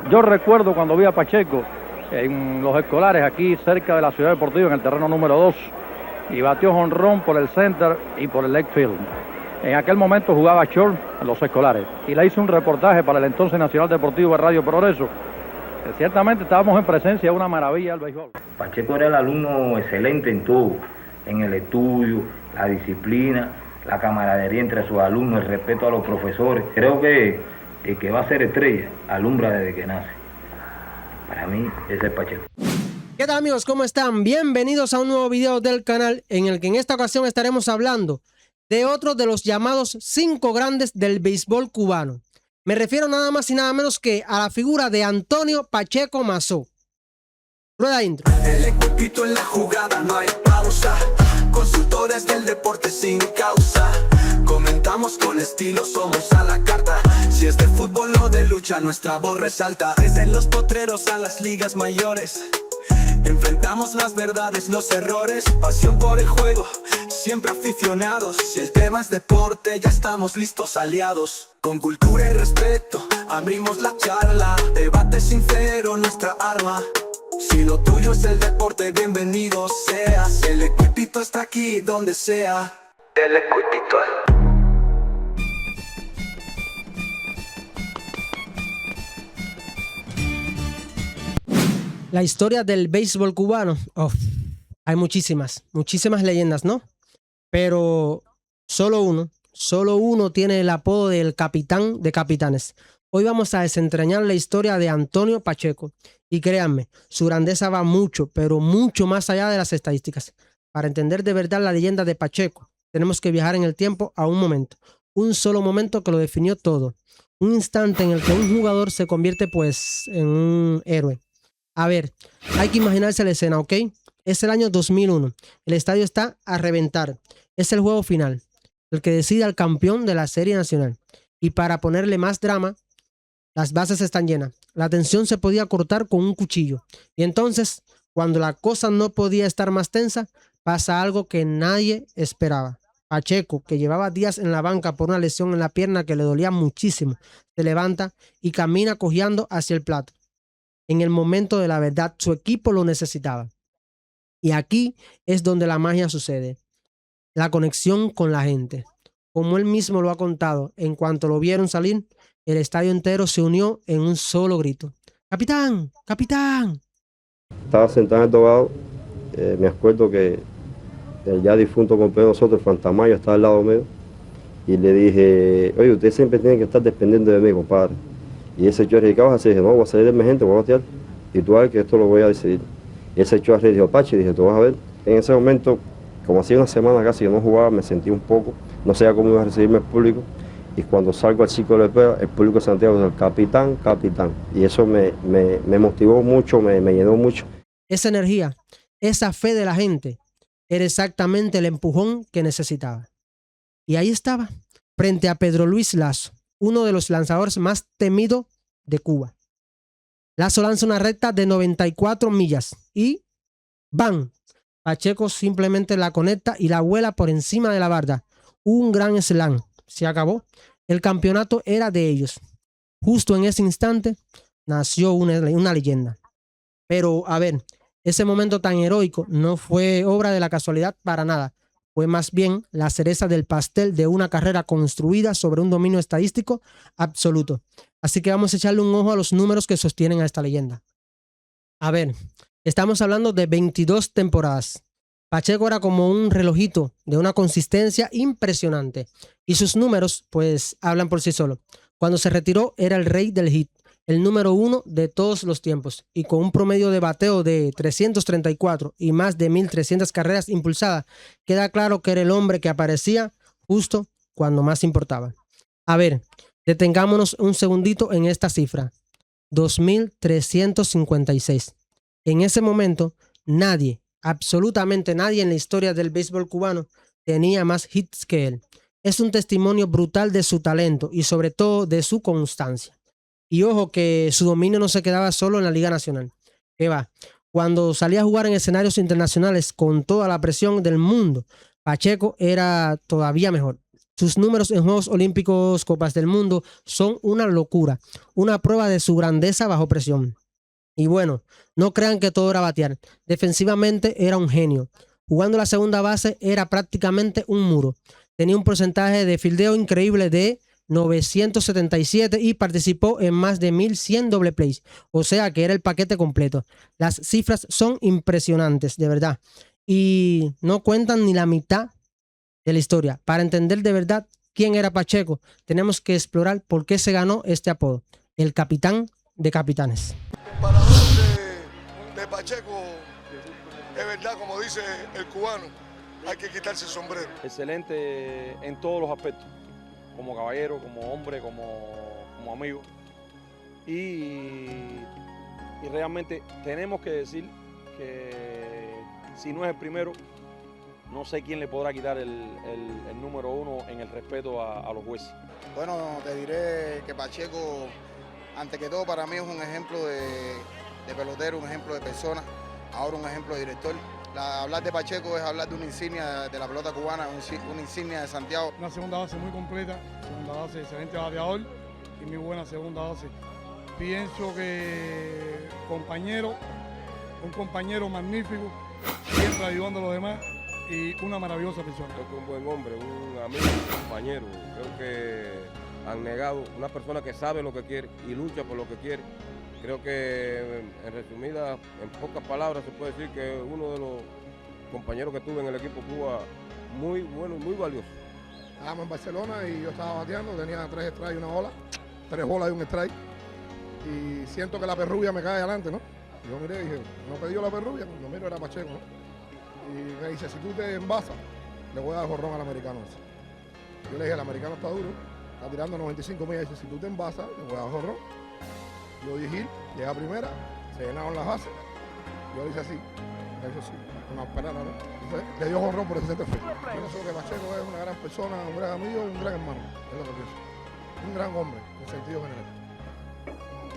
Yo recuerdo cuando vi a Pacheco en los escolares aquí cerca de la Ciudad Deportiva en el terreno número 2 y batió jonrón por el center y por el left field. En aquel momento jugaba short en los escolares y le hice un reportaje para el entonces Nacional Deportivo de Radio Progreso. Ciertamente estábamos en presencia de una maravilla del béisbol. Pacheco era el alumno excelente en todo, en el estudio, la disciplina, la camaradería entre sus alumnos, el respeto a los profesores. Creo que el que va a ser estrella alumbra desde que nace. Para mí, ese es Pacheco. ¿Qué tal, amigos? ¿Cómo están? Bienvenidos a un nuevo video del canal en el que en esta ocasión estaremos hablando de otro de los llamados 5 grandes del béisbol cubano. Me refiero nada más y nada menos que a la figura de Antonio Pacheco Mazó. Rueda intro. El equipito en la jugada, no hay pausa. Consultores del deporte sin causa. Comentamos con estilo, somos a la carta. Si es de fútbol o de lucha, nuestra voz resalta. Desde los potreros a las ligas mayores, enfrentamos las verdades, los errores. Pasión por el juego, siempre aficionados. Si el tema es deporte, ya estamos listos aliados. Con cultura y respeto, abrimos la charla. Debate sincero, nuestra arma. Si lo tuyo es el deporte, bienvenido seas. El equipito está aquí donde sea. El equipito. La historia del béisbol cubano, hay muchísimas leyendas, ¿no? Pero solo uno tiene el apodo del capitán de capitanes. Hoy vamos a desentrañar la historia de Antonio Pacheco. Y créanme, su grandeza va mucho, pero mucho más allá de las estadísticas. Para entender de verdad la leyenda de Pacheco, tenemos que viajar en el tiempo a un momento. Un solo momento que lo definió todo. Un instante en el que un jugador se convierte pues en un héroe. A ver, hay que imaginarse la escena, ¿ok? Es el año 2001. El estadio está a reventar. Es el juego final, el que decide al campeón de la Serie Nacional. Y para ponerle más drama, las bases están llenas. La tensión se podía cortar con un cuchillo. Y entonces, cuando la cosa no podía estar más tensa, pasa algo que nadie esperaba. Pacheco, que llevaba días en la banca por una lesión en la pierna que le dolía muchísimo, se levanta y camina cojeando hacia el plato. En el momento de la verdad, su equipo lo necesitaba. Y aquí es donde la magia sucede. La conexión con la gente. Como él mismo lo ha contado, en cuanto lo vieron salir, el estadio entero se unió en un solo grito. ¡Capitán! ¡Capitán! Estaba sentado en el dogado, me acuerdo que el ya difunto compañero de nosotros, Juan Tamayo, estaba al lado mío, y le dije, oye, usted siempre tiene que estar dependiendo de mí, compadre. Y él se echó a reír, ¿qué vas a hacer? Dije, no, voy a salir de emergente, voy a batear, y tú sabes que esto lo voy a decidir. Y él se echó a reír y dijo, Pachi, dije, tú vas a ver. En ese momento, como hacía una semana casi que no jugaba, me sentí un poco, no sabía cómo iba a recibirme el público. Y cuando salgo al círculo de espera, el público de Santiago dice, capitán, capitán. Y eso me motivó mucho, me llenó mucho. Esa energía, esa fe de la gente, era exactamente el empujón que necesitaba. Y ahí estaba, frente a Pedro Luis Lazo, uno de los lanzadores más temidos de Cuba. Lazo lanza una recta de 94 millas y ¡bam! Pacheco simplemente la conecta y la vuela por encima de la barda. Un gran slam. Se acabó. El campeonato era de ellos. Justo en ese instante nació una leyenda. Pero, a ver, ese momento tan heroico no fue obra de la casualidad para nada. Fue más bien la cereza del pastel de una carrera construida sobre un dominio estadístico absoluto. Así que vamos a echarle un ojo a los números que sostienen a esta leyenda. A ver, estamos hablando de 22 temporadas. Pacheco era como un relojito de una consistencia impresionante. Y sus números, pues, hablan por sí solos. Cuando se retiró, era el rey del hit, el número 1 de todos los tiempos. Y con un promedio de bateo de 334 y más de 1,300 carreras impulsadas, queda claro que era el hombre que aparecía justo cuando más importaba. A ver, detengámonos un segundito en esta cifra. 2,356. En ese momento, nadie, absolutamente nadie en la historia del béisbol cubano tenía más hits que él. Es un testimonio brutal de su talento y sobre todo de su constancia. Y ojo que su dominio no se quedaba solo en la Liga Nacional. ¿Qué va? Cuando salía a jugar en escenarios internacionales con toda la presión del mundo, Pacheco era todavía mejor. Sus números en Juegos Olímpicos, Copas del Mundo, son una locura, una prueba de su grandeza bajo presión. Y bueno, no crean que todo era batear. Defensivamente era un genio. Jugando la segunda base era prácticamente un muro. Tenía un porcentaje de fildeo increíble de 977 y participó en más de 1100 doble plays. O sea que era el paquete completo. Las cifras son impresionantes, de verdad. Y no cuentan ni la mitad de la historia. Para entender de verdad quién era Pacheco, tenemos que explorar por qué se ganó este apodo, el capitán de capitanes. Para de Pacheco, es verdad, como dice el cubano, hay que quitarse el sombrero. Excelente en todos los aspectos, como caballero, como hombre, como amigo. Y realmente tenemos que decir que si no es el primero, no sé quién le podrá quitar el número uno en el respeto a los jueces. Bueno, te diré que Pacheco, ante que todo, para mí es un ejemplo de pelotero, un ejemplo de persona, ahora un ejemplo de director. Hablar de Pacheco es hablar de una insignia de la pelota cubana, una insignia de Santiago. Una segunda base muy completa, segunda base excelente bateador y muy buena segunda base. Pienso que un compañero magnífico, siempre ayudando a los demás y una maravillosa persona. Creo que un buen hombre, un amigo, un compañero. Creo que abnegado, una persona que sabe lo que quiere y lucha por lo que quiere. Creo que, en resumida, en pocas palabras, se puede decir que uno de los compañeros que tuve en el equipo Cuba muy bueno y muy valioso. Estábamos en Barcelona y yo estaba bateando, tenía 3 strikes y una bola, 3 bolas y un strike. Y siento que la perrubia me cae adelante, ¿no? Yo miré y dije, no pidió la perrubia, cuando miro era Pacheco, ¿no? Y me dice, si tú te envasas, le voy a dar jorrón al americano ese. Yo le dije, el americano está duro, está tirando 95 millas. Dice, si tú te envasas, le voy a dar jorrón. Yo di hit, llega a primera, se llenaron las bases. Yo le hice así, eso sí, una pelada, ¿no? Entonces, le dio jorrón por ese centro field. Yo pienso que Pacheco es una gran persona, un gran amigo, un gran hermano, es lo que pienso. Un gran hombre, en sentido general.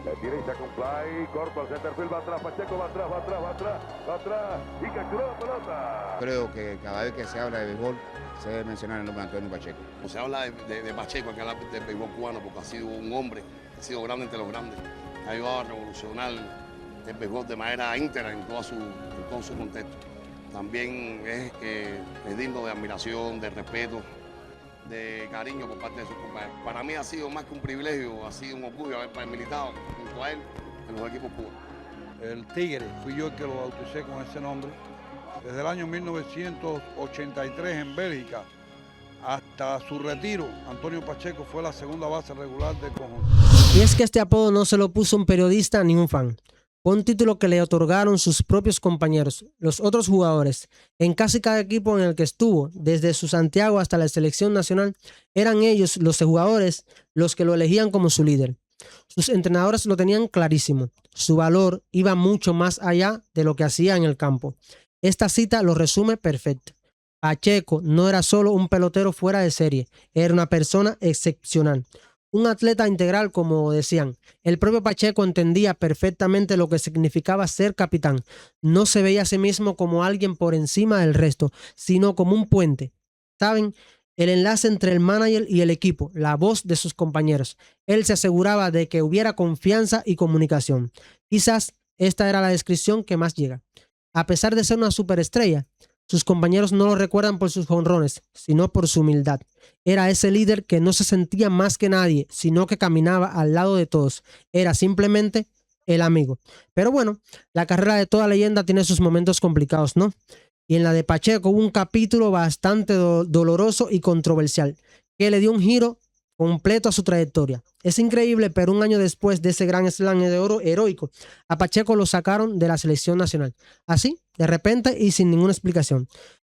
Le tira y saca un fly, corto al center field, va atrás, Pacheco va atrás, va atrás, va atrás, va atrás y capturó la pelota. Creo que cada vez que se habla de béisbol se debe mencionar el nombre de Antonio Pacheco. No se habla de Pacheco, hay que hablar del béisbol cubano porque ha sido un hombre, ha sido grande entre los grandes, ha ayudado a revolucionar el béisbol de manera íntegra en todo su contexto. También es digno de admiración, de respeto, de cariño por parte de sus compañeros. Para mí ha sido más que un privilegio, ha sido un orgullo haber militado junto a él en los equipos cubanos. El Tigre, fui yo el que lo bauticé con ese nombre. Desde el año 1983 en Bélgica hasta su retiro, Antonio Pacheco fue la segunda base regular del conjunto. Y es que este apodo no se lo puso un periodista ni un fan. Fue un título que le otorgaron sus propios compañeros, los otros jugadores. En casi cada equipo en el que estuvo, desde su Santiago hasta la selección nacional, eran ellos, los jugadores, los que lo elegían como su líder. Sus entrenadores lo tenían clarísimo. Su valor iba mucho más allá de lo que hacía en el campo. Esta cita lo resume perfecto. Pacheco no era solo un pelotero fuera de serie, era una persona excepcional. Un atleta integral, como decían. El propio Pacheco entendía perfectamente lo que significaba ser capitán. No se veía a sí mismo como alguien por encima del resto, sino como un puente. ¿Saben? El enlace entre el manager y el equipo, la voz de sus compañeros. Él se aseguraba de que hubiera confianza y comunicación. Quizás esta era la descripción que más llega. A pesar de ser una superestrella, sus compañeros no lo recuerdan por sus jonrones, sino por su humildad. Era ese líder que no se sentía más que nadie, sino que caminaba al lado de todos. Era simplemente el amigo. Pero bueno, la carrera de toda leyenda tiene sus momentos complicados, ¿no? Y en la de Pacheco hubo un capítulo bastante doloroso y controversial, que le dio un giro completo a su trayectoria. Es increíble, pero un año después de ese gran slam de oro heroico, a Pacheco lo sacaron de la selección nacional. Así, de repente y sin ninguna explicación.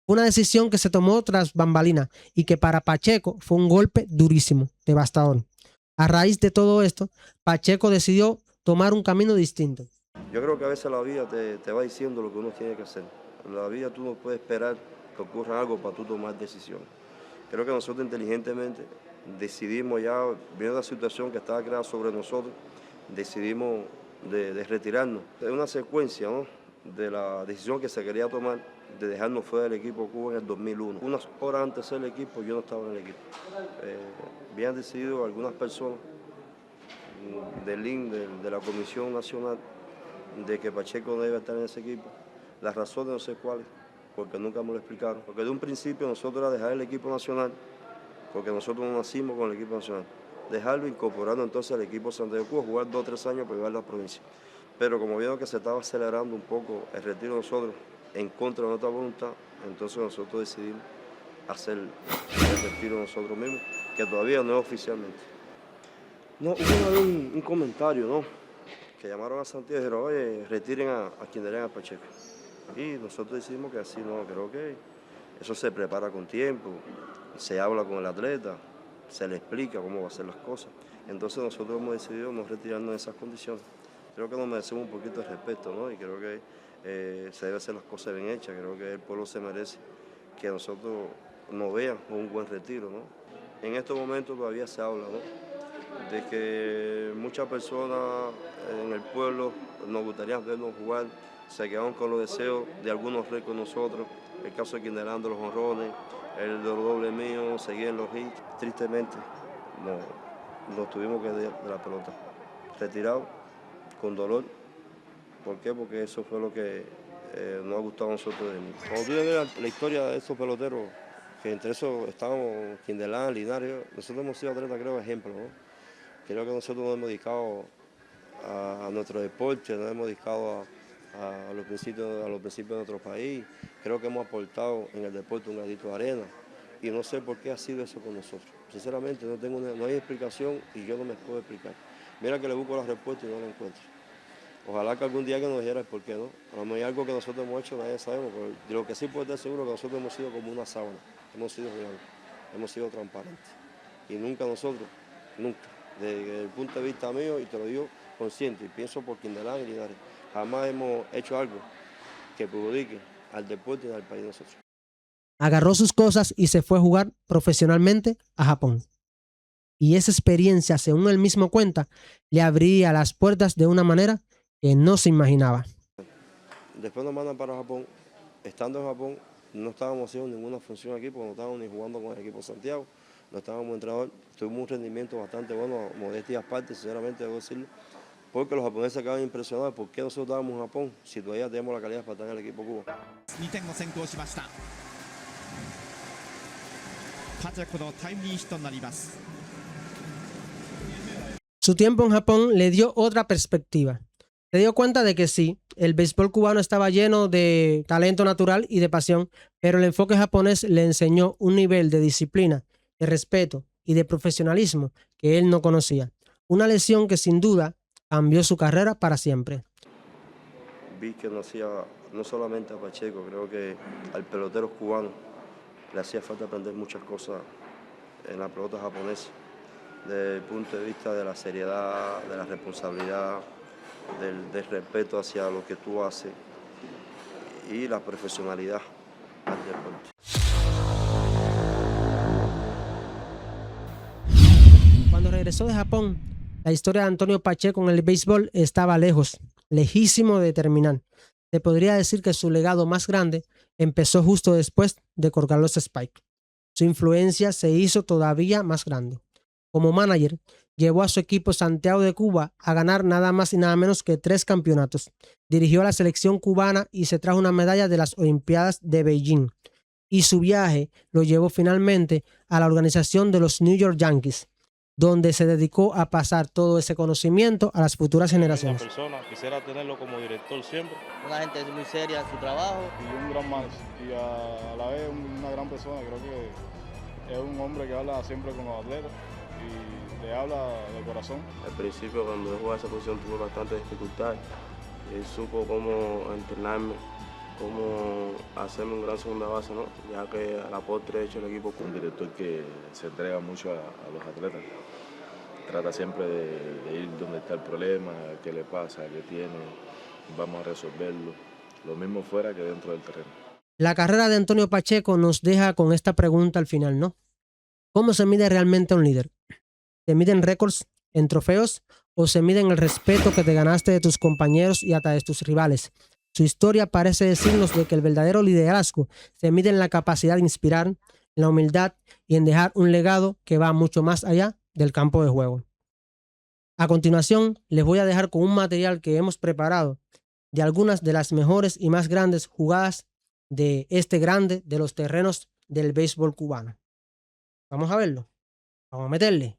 Una decisión que se tomó tras bambalina y que para Pacheco fue un golpe durísimo, devastador. A raíz de todo esto, Pacheco decidió tomar un camino distinto. Yo creo que a veces la vida te va diciendo lo que uno tiene que hacer. En la vida tú no puedes esperar que ocurra algo para tú tomar decisiones. Creo que nosotros inteligentemente decidimos ya, viendo la situación que estaba creada sobre nosotros, decidimos de retirarnos. Es una secuencia, ¿no?, de la decisión que se quería tomar de dejarnos fuera del equipo Cuba en el 2001. Unas horas antes de ser el equipo, yo no estaba en el equipo. Habían decidido algunas personas del IN, de la Comisión Nacional, de que Pacheco no debe estar en ese equipo. Las razones no sé cuáles, porque nunca me lo explicaron. Porque de un principio nosotros era dejar el equipo nacional, porque nosotros no nacimos con el equipo nacional. Dejarlo, incorporarlo entonces al equipo Santiago de Cuba, jugar 2 o 3 años para llevarlo a la provincia. Pero como vieron que se estaba acelerando un poco el retiro de nosotros, en contra de nuestra voluntad, entonces nosotros decidimos hacer el retiro nosotros mismos, que todavía no es oficialmente. No, hubo un comentario, ¿no? Que llamaron a Santiago y dijeron, oye, retiren a Kindelán a Pacheco. Y nosotros decidimos que así no, creo que eso se prepara con tiempo, se habla con el atleta, se le explica cómo va a hacer las cosas. Entonces nosotros hemos decidido no retirarnos en esas condiciones. Creo que nos merecemos un poquito de respeto, ¿no? Y creo que se debe hacer las cosas bien hechas. Creo que el pueblo se merece que nosotros nos vean con un buen retiro, ¿no? En estos momentos todavía se habla, ¿no? De que muchas personas en el pueblo nos gustaría vernos jugar, se quedaron con los deseos de algunos reyes con nosotros, el caso de Kindelán de los honrones, el de los dobles míos, seguir en los hits. Tristemente nos tuvimos que ir de la pelota, retirados, con dolor. ¿Por qué? Porque eso fue lo que nos ha gustado a nosotros de mí. Cuando tú ves la historia de estos peloteros, que entre esos estábamos Kindelán, Linares, nosotros hemos sido atletas, creo, ejemplo, ¿no? Creo que nosotros nos hemos dedicado a nuestro deporte, nos hemos dedicado a los principios de nuestro país. Creo que hemos aportado en el deporte un granito de arena y no sé por qué ha sido eso con nosotros. Sinceramente no hay explicación y yo no me puedo explicar. Mira que le busco la respuesta y no la encuentro. Ojalá que algún día que nos dijera el por qué, ¿no? A lo mejor hay algo que nosotros hemos hecho, nadie sabemos, pero de lo que sí puedo estar seguro es que nosotros hemos sido como una sábana, hemos sido blancos, hemos sido transparentes. Y nunca nosotros, nunca, desde el punto de vista mío, y te lo digo consciente, y pienso por Kindelán y Linares, jamás hemos hecho algo que perjudique al deporte y al país de nosotros. Agarró sus cosas y se fue a jugar profesionalmente a Japón. Y esa experiencia, según él mismo cuenta, le abría las puertas de una manera que no se imaginaba. Después nos mandan para Japón. Estando en Japón, no estábamos haciendo ninguna función aquí porque no estábamos ni jugando con el equipo Santiago, no estábamos entrenador. Tuvimos un rendimiento bastante bueno, modestia aparte, sinceramente debo decirlo, porque los japoneses acaban impresionados por qué nosotros estábamos en Japón si todavía tenemos la calidad para estar en el equipo Cuba. Su tiempo en Japón le dio otra perspectiva. Se dio cuenta de que sí, el béisbol cubano estaba lleno de talento natural y de pasión, pero el enfoque japonés le enseñó un nivel de disciplina, de respeto y de profesionalismo que él no conocía. Una lección que sin duda cambió su carrera para siempre. Vi que no solamente a Pacheco, creo que al pelotero cubano le hacía falta aprender muchas cosas en la pelota japonesa, desde el punto de vista de la seriedad, de la responsabilidad, del respeto hacia lo que tú haces y la profesionalidad al deporte. Cuando regresó de Japón, la historia de Antonio Pacheco en el béisbol estaba lejos, lejísimo de terminar. Se podría decir que su legado más grande empezó justo después de colgar los Spikes. Su influencia se hizo todavía más grande. Como manager, llevó a su equipo Santiago de Cuba a ganar nada más y nada menos que 3 campeonatos. Dirigió a la selección cubana y se trajo una medalla de las Olimpiadas de Beijing. Y su viaje lo llevó finalmente a la organización de los New York Yankees, donde se dedicó a pasar todo ese conocimiento a las futuras generaciones. Una persona, quisiera tenerlo como director siempre. Una gente muy seria en su trabajo. Y un gran manager, y a la vez una gran persona. Creo que es un hombre que habla siempre con los atletas y le habla de corazón. Al principio, cuando yo jugaba esa posición, tuve bastante dificultad. Él supo cómo entrenarme, cómo hacerme un gran segunda base, ¿no? Ya que a la postre he hecho el equipo. Un director que se entrega mucho a los atletas. Trata siempre de ir donde está el problema, qué le pasa, qué tiene, vamos a resolverlo. Lo mismo fuera que dentro del terreno. La carrera de Antonio Pacheco nos deja con esta pregunta al final, ¿no? ¿Cómo se mide realmente un líder? ¿Se miden récords, en trofeos, o se mide en el respeto que te ganaste de tus compañeros y hasta de tus rivales? Su historia parece decirnos de que el verdadero liderazgo se mide en la capacidad de inspirar, en la humildad y en dejar un legado que va mucho más allá del campo de juego. A continuación, les voy a dejar con un material que hemos preparado de algunas de las mejores y más grandes jugadas de este grande de los terrenos del béisbol cubano. Vamos a verlo. Vamos a meterle.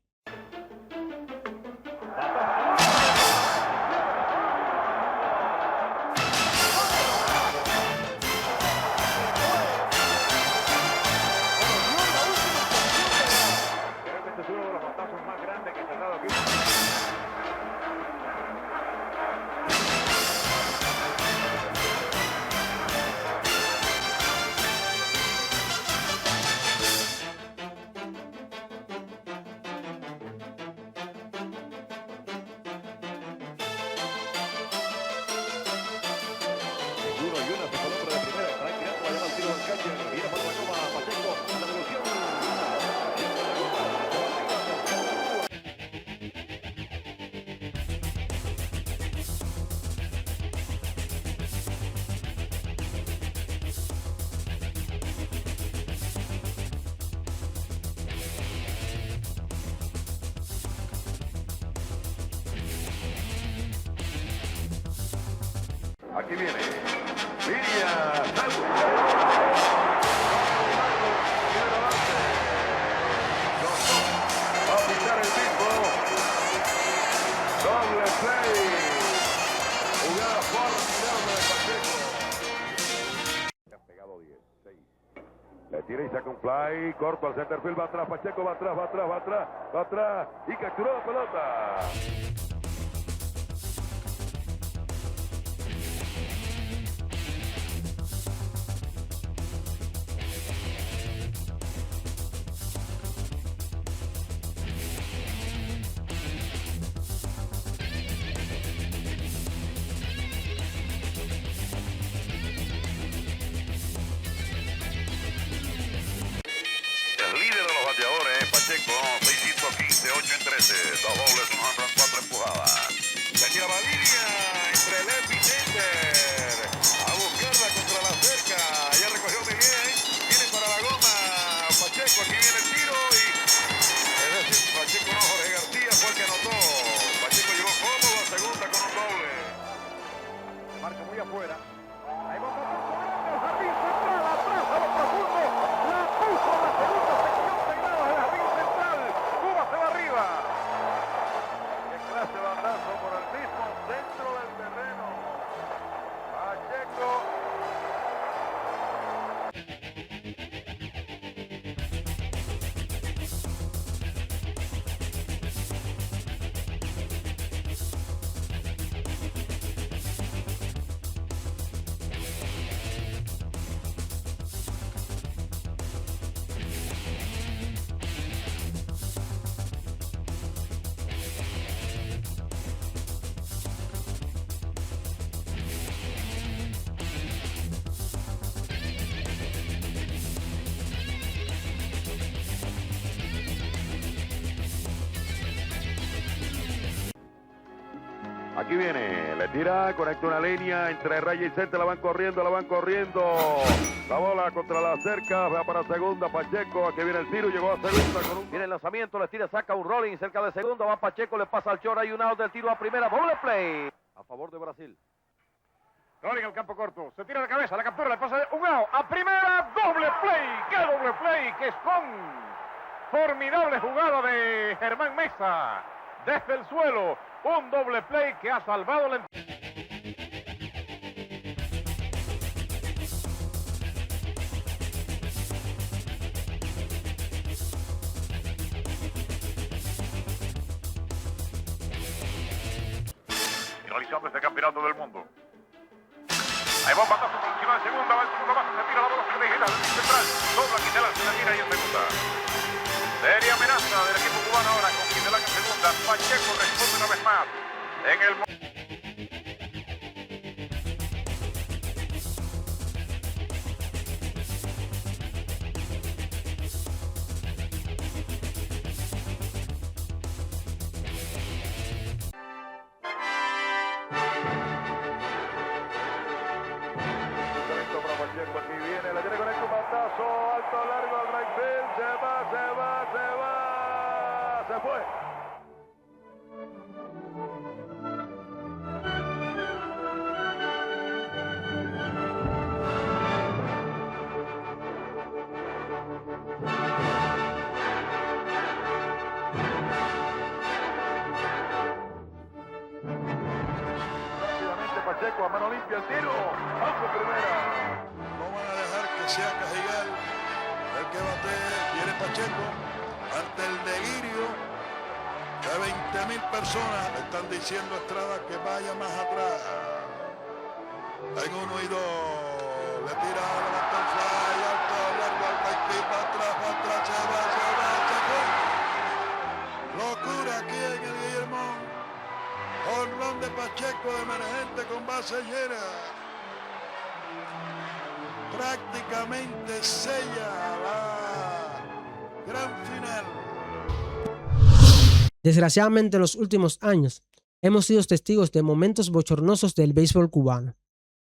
Aquí viene Lidia Sánchez. Va a pisar el mismo. Doble play. Jugada formidable de Pacheco. Ha pegado 10, 6. Le tira y saca un fly. Corto al center field. Va atrás. Pacheco va atrás, va atrás, va atrás. Va atrás. Y capturó la pelota. Pacheco, 615, 8 en 13, 2 dobles, 104 empujadas. Le tira Validia entre left y center. A buscarla contra la cerca. Ya recogió muy bien. Viene para la goma. Pacheco, aquí viene el tiro y... Es decir, Pacheco no, Jorge García fue el que anotó. Pacheco llegó cómodo a segunda con un doble. Se marca muy afuera. Ahí va Pacheco. El jardín central atrás a lo profundo. La puso a la segunda sección. Qué clase de bandazo por el mismo centro del terreno. Pacheco. Aquí viene, le tira, conecta una línea entre raya y centro, la van corriendo, la van corriendo. La bola contra la cerca, va para segunda, Pacheco, aquí viene el tiro, llegó a segunda con un... Viene el lanzamiento, le tira, saca un rolling cerca de segunda, va Pacheco, le pasa al short, hay un out del tiro a primera, doble play a favor de Brasil. Rolling al campo corto, se tira la cabeza, la captura, le pasa un out a primera, doble play, qué doble play, que es con formidable jugada de Germán Mesa, desde el suelo. Un doble play que ha salvado la... Finalizando este campeonato del mundo. Ahí va un batazo por encima de segunda, va el segundo base, se tira la bola, se deja el central, dobla Quintelar, se la tira ahí en segunda. Seria amenaza del equipo cubano ahora con Quintelar en segunda. Pacheco responde una vez más en el... Pacheco, aquí viene, le tiene con el cubatazo, alto, largo, al right field, se fue. Rápidamente Pacheco, a mano limpia el tiro, aunque primera. No van a dejar que sea Cajigal el que batee. Viene Pacheco ante el delirio de 20.000 personas. Le están diciendo a Estrada que vaya más atrás. En 1 y 2. Le tira a levantar el fly. Alto, largo, al right field. Va atrás, se va. Locura aquí en el Guillermón. Jonrón de Pacheco de emergente con base llena. Prácticamente sella la gran final. Desgraciadamente, en los últimos años hemos sido testigos de momentos bochornosos del béisbol cubano.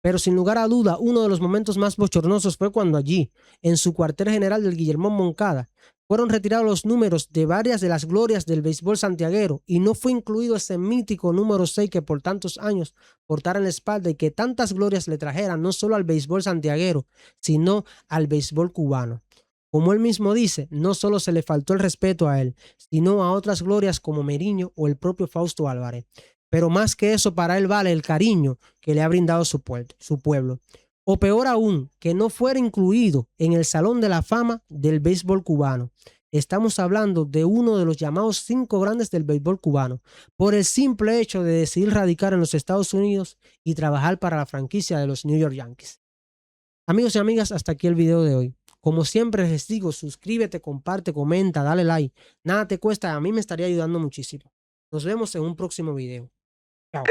Pero sin lugar a duda, uno de los momentos más bochornosos fue cuando allí, en su cuartel general del Guillermón Moncada, fueron retirados los números de varias de las glorias del béisbol santiaguero y no fue incluido ese mítico número 6 que por tantos años portara en la espalda y que tantas glorias le trajeran no solo al béisbol santiaguero, sino al béisbol cubano. Como él mismo dice, no solo se le faltó el respeto a él, sino a otras glorias como Meriño o el propio Fausto Álvarez. Pero más que eso, para él vale el cariño que le ha brindado su pueblo. O peor aún, que no fuera incluido en el Salón de la Fama del béisbol cubano. Estamos hablando de uno de los llamados 5 grandes del béisbol cubano, por el simple hecho de decidir radicar en los Estados Unidos y trabajar para la franquicia de los New York Yankees. Amigos y amigas, hasta aquí el video de hoy. Como siempre les digo, suscríbete, comparte, comenta, dale like. Nada te cuesta, a mí me estaría ayudando muchísimo. Nos vemos en un próximo video. Chao.